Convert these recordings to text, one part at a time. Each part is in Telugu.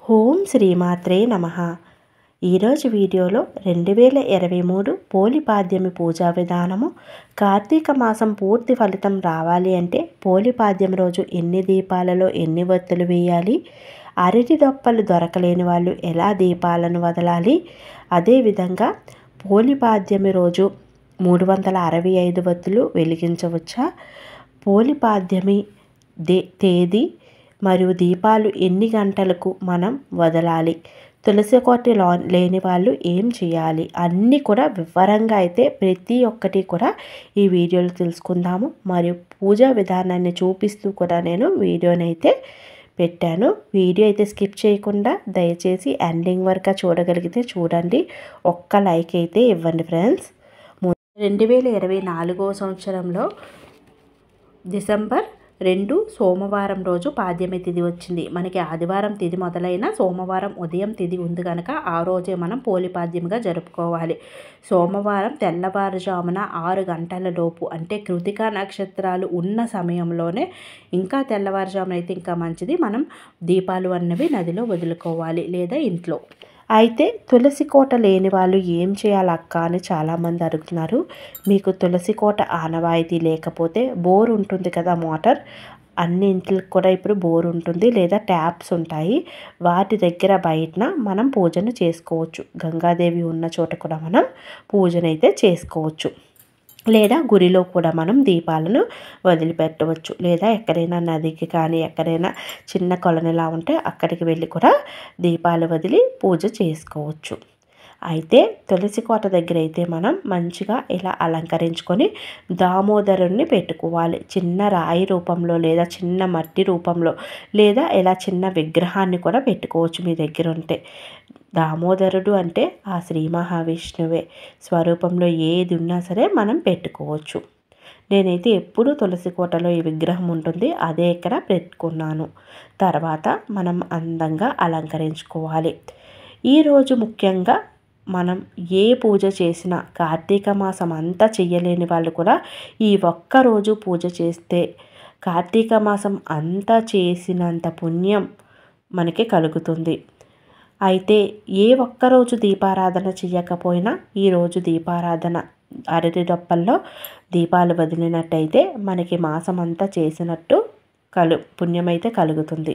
ఓం శ్రీమాత్రే నమః. ఈరోజు వీడియోలో 2023 పోలిపాడ్యమి పూజా విధానము. కార్తీక మాసం పూర్తి ఫలితం రావాలి అంటే పోలిపాడ్యం రోజు ఎన్ని దీపాలలో ఎన్ని వత్తులు వేయాలి, అరటి దొప్పలు దొరకలేని వాళ్ళు ఎలా దీపాలను వదలాలి, అదేవిధంగా పోలిపాడ్యమి రోజు 365 వత్తులు వెలిగించవచ్చా, పోలిపాడ్యమి తేదీ మరియు దీపాలు ఎన్ని గంటలకు మనం వదలాలి, తులసి కోట లేని వాళ్ళు ఏం చేయాలి, అన్నీ కూడా వివరంగా అయితే ప్రతి ఒక్కటి కూడా ఈ వీడియోలో తెలుసుకుందాము. మరియు పూజా విధానాన్ని చూపిస్తూ కూడా నేను వీడియోని అయితే పెట్టాను. వీడియో అయితే స్కిప్ చేయకుండా దయచేసి ఎండింగ్ వరకు చూడగలిగితే చూడండి. ఒక్క లైక్ అయితే ఇవ్వండి ఫ్రెండ్స్. 2024 సంవత్సరంలో డిసెంబర్ 2 సోమవారం రోజు పాడ్యమి తిథి వచ్చింది. మనకి ఆదివారం తిథి మొదలైన సోమవారం ఉదయం తిథి ఉంది కనుక ఆ రోజే మనం పోలిపాడ్యమిగా జరుపుకోవాలి. సోమవారం తెల్లవారుజామున 6 గంటల లోపు అంటే కృతికా నక్షత్రాలు ఉన్న సమయంలోనే, ఇంకా తెల్లవారుజామున అయితే ఇంకా మంచిది, మనం దీపాలు అన్నవి నదిలో వదులుకోవాలి లేదా ఇంట్లో. అయితే తులసి కోట లేని వాళ్ళు ఏం చేయాలి అక్క అని చాలామంది అడుగుతున్నారు. మీకు తులసి కోట ఆనవాయితీ లేకపోతే బోర్ ఉంటుంది కదా, మోటార్, అన్ని ఇంట్లకు కూడా ఇప్పుడు బోర్ ఉంటుంది లేదా ట్యాప్స్ ఉంటాయి. వాటి దగ్గర బయటన మనం పూజను చేసుకోవచ్చు. గంగాదేవి ఉన్న చోట కూడా మనం పూజనైతే చేసుకోవచ్చు. లేదా గుడిలో కూడా మనం దీపాలను వదిలిపెట్టవచ్చు. లేదా ఎక్కడైనా నదికి కానీ ఎక్కడైనా చిన్న కొలనులా ఉంటే అక్కడికి వెళ్ళి కూడా దీపాలు వదిలి పూజ చేసుకోవచ్చు. అయితే తులసి కోట దగ్గర అయితే మనం మంచిగా ఇలా అలంకరించుకొని దామోదరుణ్ణి పెట్టుకోవాలి. చిన్న రాయి రూపంలో లేదా చిన్న మట్టి రూపంలో లేదా ఇలా చిన్న విగ్రహాన్ని కూడా పెట్టుకోవచ్చు మీ దగ్గర ఉంటే. దామోదరుడు అంటే ఆ శ్రీ మహావిష్ణువే స్వరూపంలో ఏది ఉన్నా సరే మనం పెట్టుకోవచ్చు. నేనైతే ఎప్పుడూ తులసి కోటలో ఈ విగ్రహం ఉంటుంది, అదే ఇక్కడ పెట్టుకున్నాను. తర్వాత మనం అందంగా అలంకరించుకోవాలి. ఈరోజు ముఖ్యంగా మనం ఏ పూజ చేసినా కార్తీక మాసం అంతా చెయ్యలేని వాళ్ళు కూడా ఈ ఒక్కరోజు పూజ చేస్తే కార్తీక మాసం అంతా చేసినంత పుణ్యం మనకి కలుగుతుంది. అయితే ఏ ఒక్కరోజు దీపారాధన చేయకపోయినా ఈరోజు దీపారాధన అరటి దొప్పల్లో దీపాలు వదిలినట్టయితే మనకి మాసం అంతా చేసినట్టు పుణ్యమైతే కలుగుతుంది.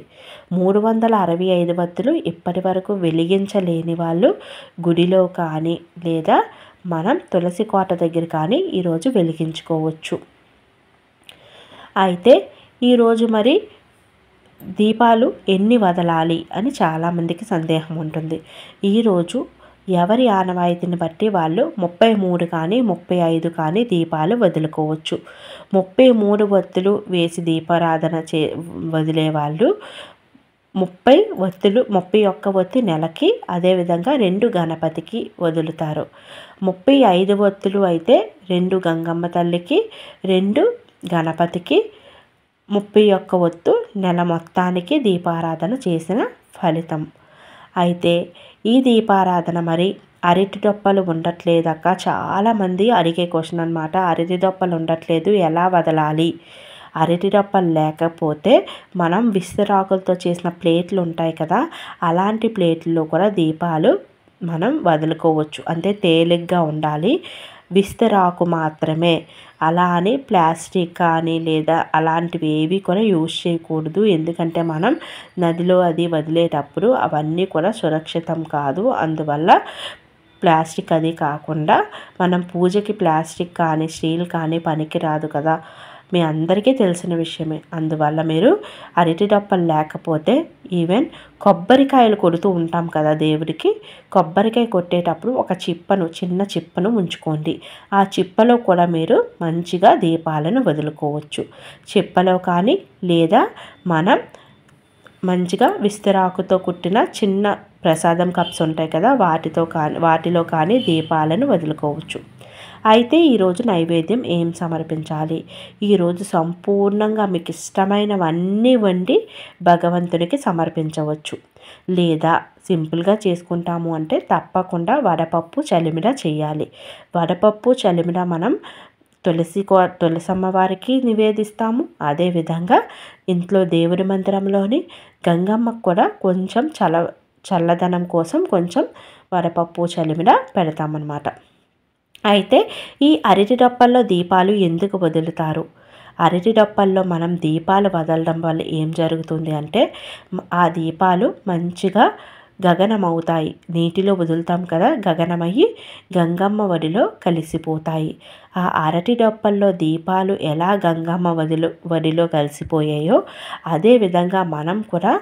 365 వత్తులు ఇప్పటి వరకు వెలిగించలేని వాళ్ళు గుడిలో కానీ లేదా మనం తులసి కోట దగ్గర కానీ ఈరోజు వెలిగించుకోవచ్చు. అయితే ఈరోజు మరి దీపాలు ఎన్ని వదలాలి అని చాలామందికి సందేహం ఉంటుంది. ఈరోజు ఎవరి ఆనవాయితీని బట్టి వాళ్ళు 33 కానీ 35 కానీ దీపాలు వదులుకోవచ్చు. 33 వత్తులు వేసి దీపారాధన వదిలేవాళ్ళు 30 వత్తులు 31 వత్తి నెలకి, అదేవిధంగా 2 గణపతికి వదులుతారు. 35 వత్తులు అయితే 2 గంగమ్మ తల్లికి, 2 గణపతికి, 31 వత్తు నెల మొత్తానికి దీపారాధన చేసిన ఫలితం. అయితే ఈ దీపారాధన మరి అరటి దొప్పలు ఉండట్లేదక్క, చాలామంది అడిగే క్వశ్చన్ అనమాట. అరటి దొప్పలు ఉండట్లేదు, ఎలా వదలాలి? అరటి దొప్పలు లేకపోతే మనం విస్తరాకులతో చేసిన ప్లేట్లు ఉంటాయి కదా, అలాంటి ప్లేట్లలో కూడా దీపాలు మనం వదులుకోవచ్చు. అంటే తేలిగ్గా ఉండాలి, విస్తరాకు మాత్రమే. అలా అని ప్లాస్టిక్ కానీ లేదా అలాంటివి ఏవి కూడా యూజ్ చేయకూడదు. ఎందుకంటే మనం నదిలో అది వదిలేటప్పుడు అవన్నీ కూడా సురక్షితం కాదు. అందువల్ల ప్లాస్టిక్ అది కాకుండా మనం పూజకి ప్లాస్టిక్ కానీ స్టీల్ కానీ పనికిరాదు కదా, మీ అందరికీ తెలిసిన విషయమే. అందువల్ల మీరు అరటి దొప్పలు లేకపోతే ఈవెన్ కొబ్బరికాయలు కొడుతూ ఉంటాం కదా దేవుడికి, కొబ్బరికాయ కొట్టేటప్పుడు ఒక చిన్న చిప్పను ఉంచుకోండి. ఆ చిప్పలో కూడా మీరు మంచిగా దీపాలను వదులుకోవచ్చు. చిప్పలో కానీ లేదా మనం మంచిగా విస్తరాకుతో కుట్టిన చిన్న ప్రసాదం కప్స్ ఉంటాయి కదా, వాటిలో కానీ దీపాలను వదులుకోవచ్చు. అయితే ఈరోజు నైవేద్యం ఏం సమర్పించాలి? ఈరోజు సంపూర్ణంగా మీకు ఇష్టమైనవన్నీ వండి భగవంతునికి సమర్పించవచ్చు. లేదా సింపుల్గా చేసుకుంటాము అంటే తప్పకుండా వడపప్పు చలిమిడ చేయాలి. వడపప్పు చలిమిడ మనం తులసమ్మ వారికి నివేదిస్తాము. అదేవిధంగా ఇంట్లో దేవుడి మందిరంలోని గంగమ్మకు కూడా కొంచెం చల్లదనం కోసం కొంచెం వడపప్పు చలిమిడ పెడతామన్నమాట. అయితే ఈ అరటి డొప్పల్లో దీపాలు ఎందుకు వదులుతారు? అరటి డొప్పల్లో మనం దీపాలు వదలడం వల్ల ఏం జరుగుతుంది అంటే ఆ దీపాలు మంచిగా గగనమవుతాయి. నీటిలో వదులుతాం కదా, గగనమయ్యి గంగమ్మ వడిలో కలిసిపోతాయి. ఆ అరటి డొప్పల్లో దీపాలు ఎలా గంగమ్మ వడిలో కలిసిపోయాయో అదేవిధంగా మనం కూడా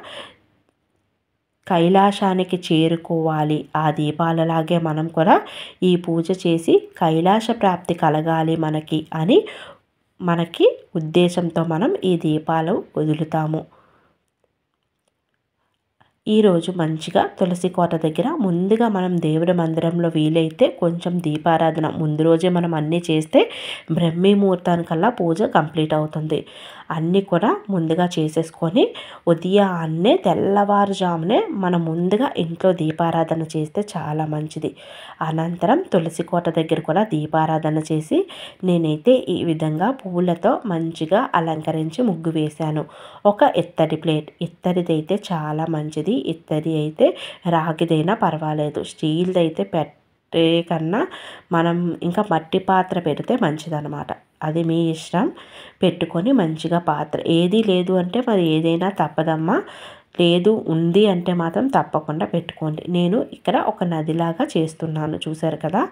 కైలాసానికి చేరుకోవాలి. ఆ దీపాలలాగే మనం కూడా ఈ పూజ చేసి కైలాస ప్రాప్తి కలగాలి మనకి ఉద్దేశంతో మనం ఈ దీపాలు వదులుతాము. ఈరోజు మంచిగా తులసి కోట దగ్గర ముందుగా మనం దేవుడి మందిరంలో వీలైతే కొంచెం దీపారాధన ముందు రోజే మనం అన్నీ చేస్తే బ్రహ్మీ ముహూర్తానికల్లా పూజ కంప్లీట్ అవుతుంది. అన్నీ కూడా ముందుగా చేసేసుకొని ఉదయాన్నే తెల్లవారుజామునే మనం ముందుగా ఇంట్లో దీపారాధన చేస్తే చాలా మంచిది. అనంతరం తులసి కోట దగ్గర కూడా దీపారాధన చేసి నేనైతే ఈ విధంగా పూలతో మంచిగా అలంకరించి ముగ్గు వేశాను. ఒక ఇత్తడి ప్లేట్, ఇత్తడిదైతే చాలా మంచిది. ఇత్తడి అయితే రాగిదైనా పర్వాలేదు, స్టీల్ది అయితే పెట్టే కన్నా మనం ఇంకా మట్టి పాత్ర పెడితే మంచిదన్నమాట. అది మీ ఇష్టం. పెట్టుకొని మంచిగా పాత్ర ఏది లేదు అంటే మరి ఏదైనా తప్పదమ్మా, లేదు ఉంది అంటే మాత్రం తప్పకుండా పెట్టుకోండి. నేను ఇక్కడ ఒక నదిలాగా చేస్తున్నాను, చూసారు కదా.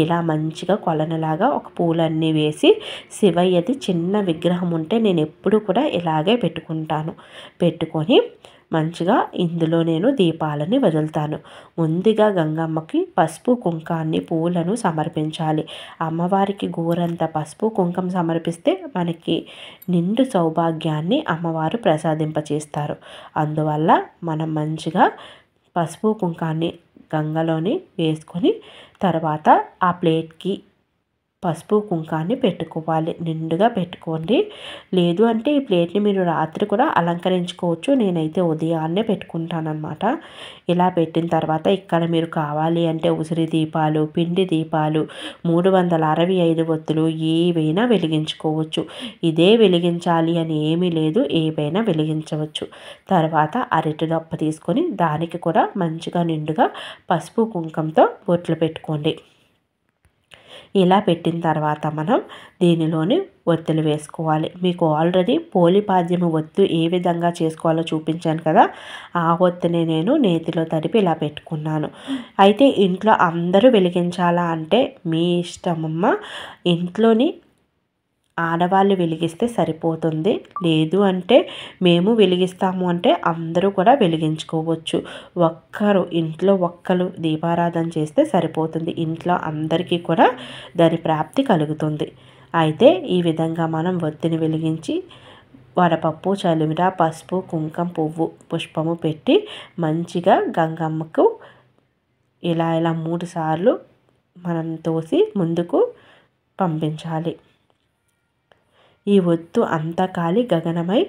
ఇలా మంచిగా కొలనులాగా ఒక పూలన్నీ వేసి శివయ్యది చిన్న విగ్రహం ఉంటే నేను ఎప్పుడు కూడా ఇలాగే పెట్టుకొని మంచిగా ఇందులో నేను దీపాలని వదులుతాను. ముందుగా గంగమ్మకి పసుపు కుంకాన్ని పూలను సమర్పించాలి. అమ్మవారికి గోరంత పసుపు కుంకం సమర్పిస్తే మనకి నిండు సౌభాగ్యాన్ని అమ్మవారు ప్రసాదింపచేస్తారు. అందువల్ల మనం మంచిగా పసుపు కుంకాన్ని గంగలోని వేసుకొని తర్వాత ఆ ప్లేట్కి పసుపు కుంకాన్ని పెట్టుకోవాలి. నిండుగా పెట్టుకోండి. లేదు అంటే ఈ ప్లేట్ని మీరు రాత్రి కూడా అలంకరించుకోవచ్చు. నేనైతే ఉదయాన్నే పెట్టుకుంటానన్నమాట. ఇలా పెట్టిన తర్వాత ఇక్కడ మీరు కావాలి అంటే ఉసిరి దీపాలు, పిండి దీపాలు, 365 ఒత్తులు ఏవైనా వెలిగించుకోవచ్చు. ఇదే వెలిగించాలి అని ఏమీ లేదు, ఏవైనా వెలిగించవచ్చు. తర్వాత అరటి దొప్ప తీసుకొని దానికి కూడా మంచిగా నిండుగా పసుపు కుంకంతో బొట్లు పెట్టుకోండి. ఇలా పెట్టిన తర్వాత మనం దీనిలోని ఒత్తులు వేసుకోవాలి. మీకు ఆల్రెడీ పోలిపాద్యము ఒత్తు ఏ విధంగా చేసుకోవాలో చూపించాను కదా, ఆ ఒత్తుని నేను నేతిలో తడిపి ఇలా పెట్టుకున్నాను. అయితే ఇంట్లో అందరూ వెలిగించాలా అంటే మీ ఇష్టమమ్మ. ఇంట్లోని ఆడవాళ్ళు వెలిగిస్తే సరిపోతుంది. లేదు అంటే మేము వెలిగిస్తాము అంటే అందరూ కూడా వెలిగించుకోవచ్చు. ఇంట్లో ఒక్కరు దీపారాధన చేస్తే సరిపోతుంది. ఇంట్లో అందరికీ కూడా దాని ప్రాప్తి కలుగుతుంది. అయితే ఈ విధంగా మనం ఒత్తిని వెలిగించి వడపప్పు చలిమిడ పసుపు కుంకం పుష్పము పెట్టి మంచిగా గంగమ్మకు ఇలా 3 సార్లు మనం తోసి ముందుకు పంపించాలి. ఈ ఒత్తు అంతా కాలి గగనమై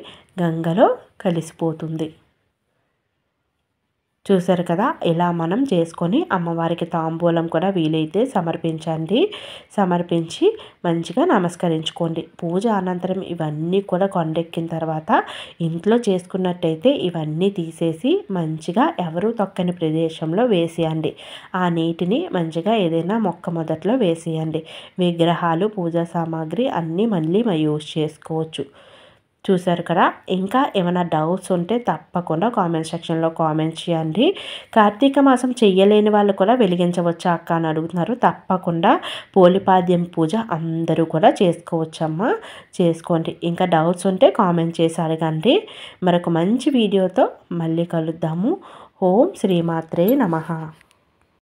గంగలో కలిసిపోతుంది. చూసారు కదా, ఇలా మనం చేసుకొని అమ్మవారికి తాంబూలం కూడా వీలైతే సమర్పించి మంచిగా నమస్కరించుకోండి. పూజ అనంతరం ఇవన్నీ కూడా కొండెక్కిన తర్వాత ఇంట్లో చేసుకున్నట్టయితే ఇవన్నీ తీసేసి మంచిగా ఎవరు తొక్కని ప్రదేశంలో వేసేయండి. ఆ నీటిని మంచిగా ఏదైనా మొక్క మొదట్లో వేసేయండి. విగ్రహాలు పూజా సామాగ్రి అన్నీ మళ్ళీ యూజ్ చేసుకోవచ్చు. చూసారు కదా. ఇంకా ఏమైనా డౌట్స్ ఉంటే తప్పకుండా కామెంట్ సెక్షన్లో కామెంట్ చేయండి. కార్తీక మాసం చెయ్యలేని వాళ్ళు కూడా వెలిగించవచ్చా అక్క అని అడుగుతున్నారు. తప్పకుండా పోలిపాద్యం పూజ అందరూ కూడా చేసుకోవచ్చమ్మా, చేసుకోండి. ఇంకా డౌట్స్ ఉంటే కామెంట్ చేసి అడగండి. మరొక మంచి వీడియోతో మళ్ళీ కలుద్దాము. ఓం శ్రీమాత్రే నమః.